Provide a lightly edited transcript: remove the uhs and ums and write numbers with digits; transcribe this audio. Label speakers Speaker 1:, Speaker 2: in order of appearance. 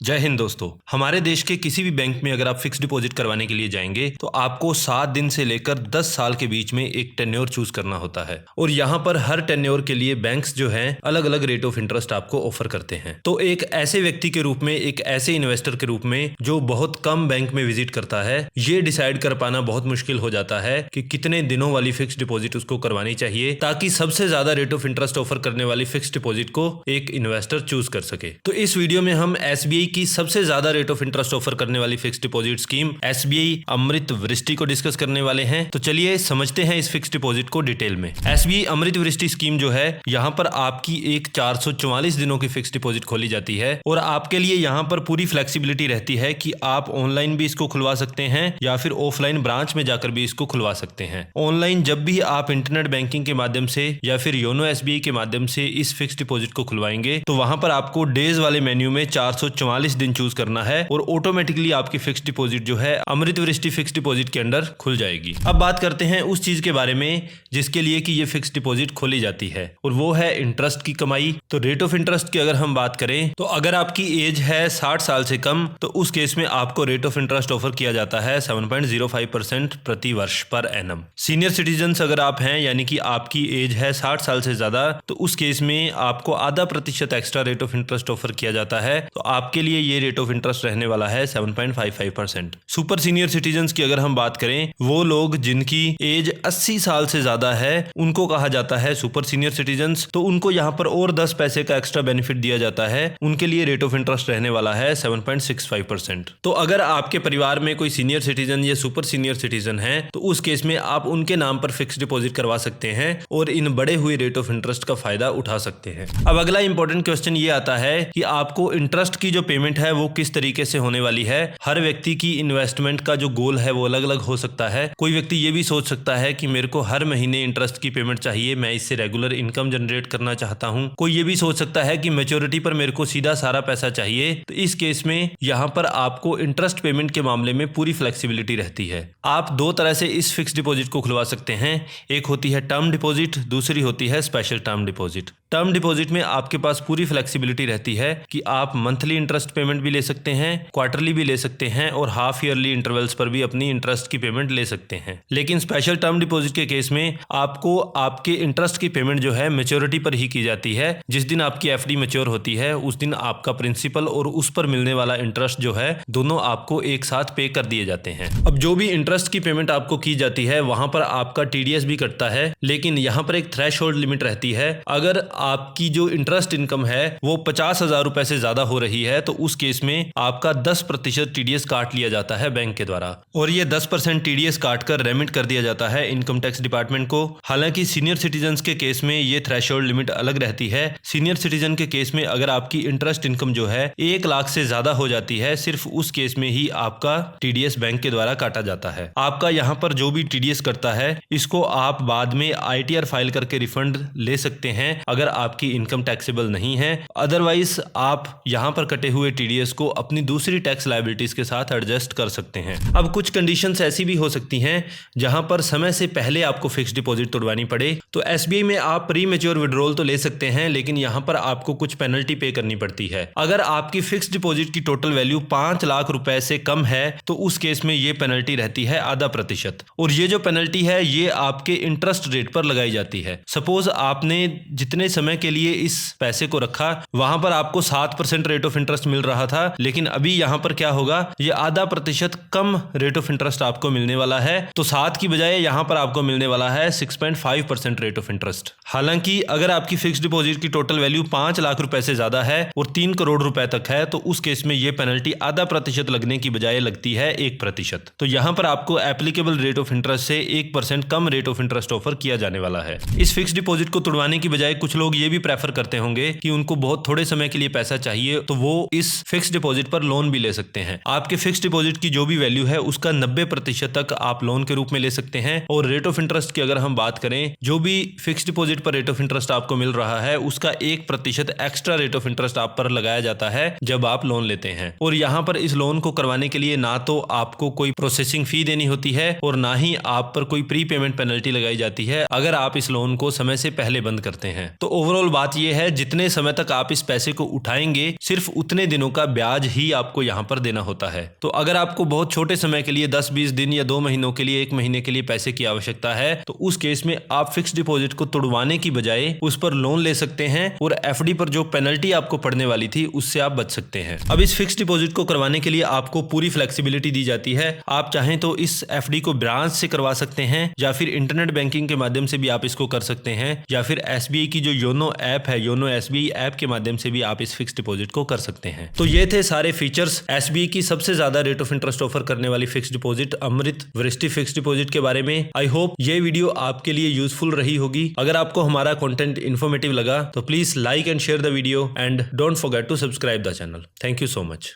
Speaker 1: जय हिंद दोस्तों। हमारे देश के किसी भी बैंक में अगर आप फिक्स डिपॉजिट करवाने के लिए जाएंगे तो आपको 7 दिन से लेकर 10 साल के बीच में एक टेन्योर चूज करना होता है और यहाँ पर हर टेन्योर के लिए बैंक्स जो हैं अलग अलग रेट ऑफ इंटरेस्ट आपको ऑफर करते हैं। तो एक ऐसे व्यक्ति के रूप में, एक ऐसे इन्वेस्टर के रूप में जो बहुत कम बैंक में विजिट करता है, ये डिसाइड कर पाना बहुत मुश्किल हो जाता है कि कितने दिनों वाली फिक्स डिपॉजिट उसको करवानी चाहिए ताकि सबसे ज्यादा रेट ऑफ इंटरेस्ट ऑफर करने वाली फिक्स डिपॉजिट को एक इन्वेस्टर चूज कर सके। तो इस वीडियो में हम एसबीआई की सबसे ज्यादा रेट ऑफ इंटरेस्ट ऑफर करने वाली फिक्स डिपॉजिट स्कीम एसबीआई अमृत वृष्टि को डिस्कस करने वाले हैं। तो चलिए समझते हैं इस फिक्स डिपॉजिट को डिटेल में। एसबीआई अमृत वृष्टि स्कीम जो है, यहाँ पर आपकी एक 444 दिनों की फिक्स डिपॉजिट खोली जाती है और आपके लिए यहाँ पर पूरी फ्लेक्सिबिलिटी रहती है कि आप ऑनलाइन भी इसको खुलवा सकते हैं या फिर ऑफलाइन ब्रांच में जाकर भी इसको खुलवा सकते हैं। ऑनलाइन जब भी आप इंटरनेट बैंकिंग के माध्यम से या फिर योनो एसबीआई के माध्यम से इस फिक्स डिपॉजिट को खुलवाएंगे तो वहां पर आपको डेज वाले मेन्यू में 444 दिन चूज करना है और ऑटोमेटिकली आपकी फिक्स डिपॉजिट जो है अमृत वृष्टि फिक्स डिपॉजिट के अंडर खुल जाएगी। अब बात करते हैं उस चीज के बारे में जिसके लिए कि ये फिक्स डिपॉजिट खोली जाती है और वो है इंटरेस्ट की कमाई। तो रेट ऑफ इंटरेस्ट की अगर हम बात करें तो अगर आपकी एज है 60 साल से कम तो उस केस में आपको रेट ऑफ इंटरेस्ट ऑफर किया जाता है 7.05% प्रति वर्ष पर एनम। सीनियर सिटीजन अगर आप हैं यानी कि आपकी एज है 60 साल से ज्यादा तो उस केस में आपको आधा प्रतिशत extra rate of interest offer किया जाता है। तो आपके लिए ये रेट ऑफ इंटरेस्ट रहने वाला है 7.55%। सुपर सीनियर सिटीजन्स की अगर हम बात करें, वो लोग जिनकी एज 80 साल से ज्यादा है उनको कहा जाता है सुपर सीनियर सिटीजन्स। तो उनको यहाँ पर और 10 पैसे का एक्स्ट्रा बेनिफिट दिया जाता है। उनके लिए रेट ऑफ इंटरेस्ट रहने वाला है 7.65%। तो अगर आपके परिवार में कोई सीनियर सिटीजन या सुपर सीनियर सिटीजन है तो उस केस में आप उनके नाम पर फिक्स डिपॉजिट करवा सकते हैं और इन बढ़े हुए रेट ऑफ इंटरेस्ट का फायदा उठा सकते हैं। अब अगला इंपॉर्टेंट क्वेश्चन ये आता है कि आपको इंटरेस्ट की जो पेमेंट है वो किस तरीके से होने वाली है। हर व्यक्ति की इन्वेस्टमेंट का जो गोल है वो अलग अलग हो सकता है। कोई व्यक्ति ये भी सोच सकता है कि मेरे को हर महीने इंटरेस्ट की पेमेंट चाहिए, मैं इससे रेगुलर इनकम जनरेट करना चाहता हूं। कोई ये भी सोच सकता है कि मैच्योरिटी पर मेरे को सीधा सारा पैसा चाहिए। तो इस केस में यहाँ पर आपको इंटरेस्ट पेमेंट के मामले में पूरी फ्लेक्सिबिलिटी रहती है। आप दो तरह से इस फिक्स डिपॉजिट को खुलवा सकते हैं। एक होती है टर्म डिपॉजिट, दूसरी होती है special term deposit. Term deposit में आपके पास पूरी फ्लेक्सिबिलिटी रहती है कि आप मंथली इंटरेस्ट पेमेंट भी ले सकते हैं, क्वार्टरली भी ले सकते हैं और हाफ ईयरली इंटरवल्स पर भी अपनी इंटरेस्ट की पेमेंट ले सकते हैं। लेकिन स्पेशल टर्म डिपॉजिट के केस में आपको आपके इंटरेस्ट की पेमेंट जो है मैच्योरिटी पर ही की जाती है। जिस दिन आपकी एफडी मैच्योर होती है उस दिन आपका प्रिंसिपल और उस पर मिलने वाला इंटरेस्ट जो है दोनों आपको एक साथ पे कर दिए जाते हैं। अब जो भी इंटरेस्ट की पेमेंट आपको की जाती है वहां पर आपका टीडीएस भी कटता है, लेकिन यहाँ पर एक थ्रेशहोल्ड लिमिट रहती है। अगर आपकी जो इंटरेस्ट इनकम है वो 50,000 रुपए से ज्यादा हो रही है तो उस केस में आपका 10% टीडीएस काट लिया जाता है बैंक के द्वारा और ये 10% टीडीएस काट कर रेमिट कर दिया जाता है इनकम टैक्स डिपार्टमेंट को। हालांकि सीनियर सिटीजन्स के केस में ये थ्रेशहोल्ड लिमिट अलग रहती है। सीनियर सिटीजन के केस में अगर आपकी इंटरेस्ट इनकम जो है 1 लाख से ज्यादा हो जाती है, सिर्फ उस केस में ही आपका टीडीएस बैंक के द्वारा काटा जाता है। आपका यहाँ पर जो भी टीडीएस करता है इसको आप बाद में आईटीआर फाइल करके रिफंड ले सकते हैं अगर आपकी इनकम टैक्सेबल नहीं है। अदरवाइज आप यहाँ पर कटे हुए टीडीएस को अपनी दूसरी टैक्स लायबिलिटीज के साथ एडजस्ट कर सकते हैं। अब कुछ कंडीशंस ऐसी भी हो सकती हैं जहां पर समय से पहले आपको फिक्स डिपॉजिट तोड़वानी पड़े। तो एसबीआई में आप प्री मैच्योर विड्रॉल तो ले सकते हैं, लेकिन यहाँ पर आपको कुछ पेनल्टी पे करनी पड़ती है। अगर आपकी फिक्स डिपॉजिट की टोटल वैल्यू 5 लाख रुपए से कम है तो उस केस में ये पेनल्टी रहती है आधा प्रतिशत और ये जो पेनल्टी है ये आपके इंटरेस्ट रेट पर लगाई जाती है। सपोज आपने जितने समय के लिए इस पैसे को रखा वहां पर आपको 7% रेट ऑफ इंटरेस्ट मिल रहा था, लेकिन अभी यहां पर क्या होगा, ये आधा प्रतिशत कम रेट ऑफ इंटरेस्ट आपको मिलने वाला है। तो 7 की बजाय यहां पर आपको मिलने वाला है 6.5% रेट ऑफ इंटरेस्ट। हालांकि अगर आपकी फिक्स डिपॉजिट की टोटल वैल्यू 5 लाख रुपए से ज्यादा है और 3 करोड़ रुपए तक है तो उस केस में ये पेनल्टी आधा प्रतिशत लगने की बजाय लगती है 1%। तो यहां पर आपको एप्लीकेबल रेट ऑफ इंटरेस्ट से 1% कम रेट ऑफ इंटरेस्ट ऑफर किया जाने वाला है। इस फिक्स डिपॉजिट को तोड़वाने की बजाय कुछ लोग ये भी प्रेफर करते होंगे कि उनको बहुत थोड़े समय के लिए पैसा चाहिए तो वो इस फिक्स डिपॉजिट पर लोन भी ले सकते हैं। आपके फिक्स डिपॉजिट की जो भी वैल्यू है उसका 90% तक आप लोन के रूप में ले सकते हैं और रेट ऑफ इंटरेस्ट की अगर हम बात करें, जो भी फिक्स डिपॉजिट पर रेट ऑफ इंटरेस्ट आपको मिल रहा है उसका 1% एक्स्ट्रा रेट ऑफ इंटरेस्ट आप पर लगाया जाता है जब आप लोन लेते हैं। और यहाँ पर इस लोन को करवाने के लिए ना तो आपको कोई प्रोसेसिंग फी देनी होती है और ना ही आप पर कोई प्री पेमेंट पेनल्टी लगाई जाती है अगर आप इस लोन को समय से पहले बंद करते हैं। तो ओवरऑल बात यह है जितने समय तक आप इस पैसे को उठाएंगे सिर्फ उतने दिनों का ब्याज ही आपको यहाँ पर देना होता है। तो अगर आपको बहुत छोटे समय के लिए 10-20 दिन या 2 महीनों के लिए 1 महीने के लिए पैसे की आवश्यकता है तो उस केस में आप फिक्स डिपॉजिट को तुड़वाने की बजाय उस पर लोन ले सकते हैं और एफडी पर जो पेनल्टी आपको पड़ने वाली थी उससे आप बच सकते हैं। अब इस फिक्स डिपॉजिट को करवाने के लिए आपको पूरी फ्लेक्सिबिलिटी दी जाती है। आप चाहें तो इस एफडी को ब्रांच से करवा सकते हैं या फिर इंटरनेट बैंकिंग के माध्यम से भी आप इसको कर सकते हैं या फिर एसबीआई की जो योनो ऐप है, योनो एसबीआई ऐप के माध्यम से भी आप इस फिक्स डिपॉजिट को कर सकते हैं। तो ये थे सारे फीचर्स एसबीआई की सबसे ज्यादा रेट ऑफ इंटरेस्ट ऑफर करने वाली फिक्स डिपॉजिट अमृत वृष्टि फिक्स डिपॉजिट के बारे में। आई होप ये वीडियो आपके लिए यूजफुल रही होगी। अगर आपको हमारा कंटेंट इन्फॉर्मेटिव लगा तो please like and share the video and don't forget to subscribe the channel. Thank you so much.